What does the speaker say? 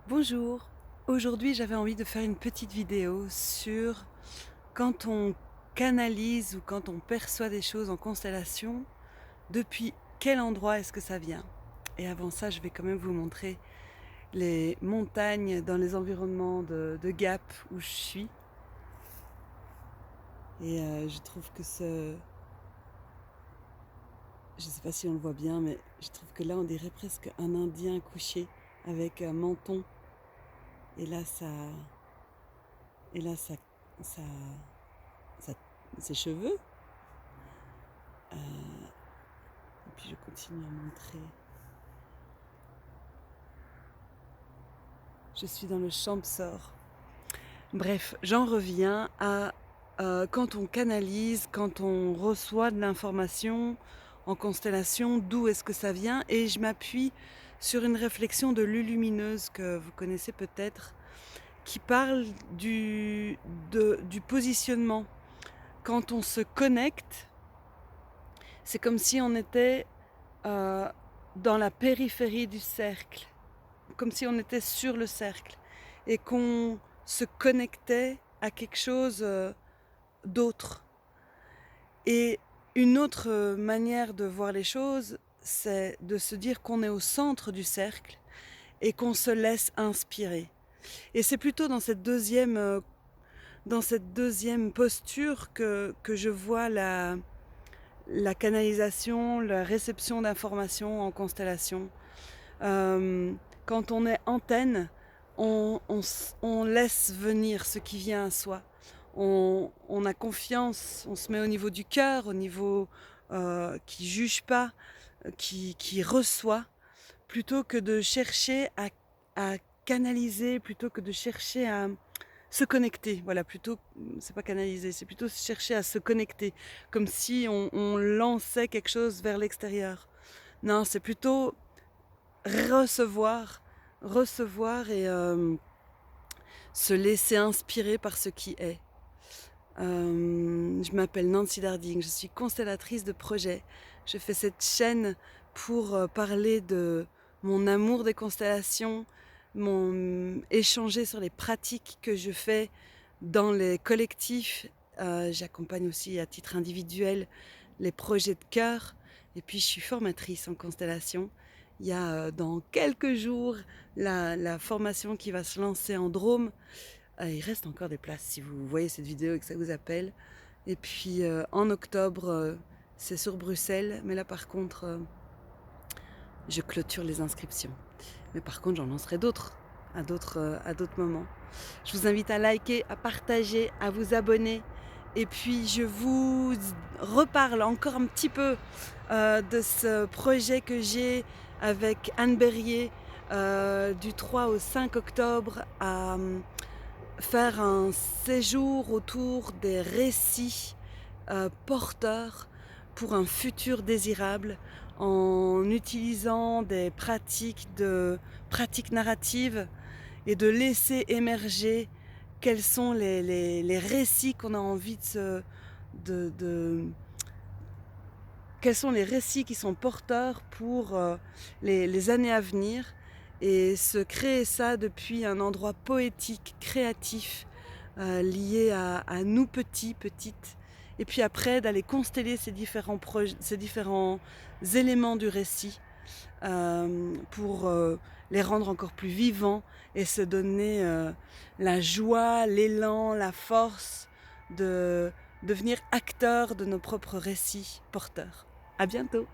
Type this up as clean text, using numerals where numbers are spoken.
Bonjour, aujourd'hui j'avais envie de faire une petite vidéo sur quand on canalise ou quand on perçoit des choses en constellation, depuis quel endroit est-ce que ça vient? Et avant ça, je vais quand même vous montrer les montagnes dans les environnements de Gap où je suis. Et je trouve que je sais pas si on le voit bien, mais je trouve que là on dirait presque un Indien couché avec un menton. Et là ça, et là ça, ça- ses cheveux. Et puis je continue à montrer. Je suis dans le Champsaur. Bref, j'en reviens à quand on canalise, quand on reçoit de l'information en constellation, d'où est-ce que ça vient? Et je m'appuie sur une réflexion de Lulumineuse que vous connaissez peut-être, qui parle du positionnement. Quand on se connecte, c'est comme si on était euh, dans la périphérie du cercle, comme si on était sur le cercle et qu'on se connectait à quelque chose d'autre. Et une autre manière de voir les choses, c'est de se dire qu'on est au centre du cercle et qu'on se laisse inspirer. Et c'est plutôt dans cette deuxième posture que je vois la canalisation, la réception d'informations en constellation. Euh, Quand on est antenne, on laisse venir ce qui vient à soi. On a confiance, on se met au niveau du cœur, au niveau qui juge pas, qui reçoit, plutôt que de chercher à canaliser, plutôt que de chercher à se connecter. Voilà, plutôt, c'est pas canaliser, c'est plutôt chercher à se connecter, comme si on lançait quelque chose vers l'extérieur. Non, c'est plutôt recevoir, recevoir et se laisser inspirer par ce qui est. Je m'appelle Nancy Darding, je suis constellatrice de projets. Je fais cette chaîne pour parler de mon amour des constellations, échanger sur les pratiques que je fais dans les collectifs. J'accompagne aussi à titre individuel les projets de cœur. Et puis je suis formatrice en constellation. Il y a dans quelques jours la formation qui va se lancer en Drôme. Il reste encore des places si vous voyez cette vidéo et que ça vous appelle. Et puis en octobre, c'est sur Bruxelles. Mais là par contre, je clôture les inscriptions. Mais par contre, j'en lancerai d'autres à d'autres moments. Je vous invite à liker, à partager, à vous abonner. Et puis je vous reparle encore un petit peu de ce projet que j'ai avec Anne Berrier du 3 au 5 octobre à faire un séjour autour des récits porteurs pour un futur désirable en utilisant des pratiques narratives et de laisser émerger quels sont les récits qu'on a envie de quels sont les récits qui sont porteurs pour les années à venir et se créer ça depuis un endroit poétique, créatif, lié à nous petits, petites. Et puis après, d'aller consteller ces différents éléments du récit pour les rendre encore plus vivants et se donner la joie, l'élan, la force de devenir acteurs de nos propres récits porteurs. À bientôt!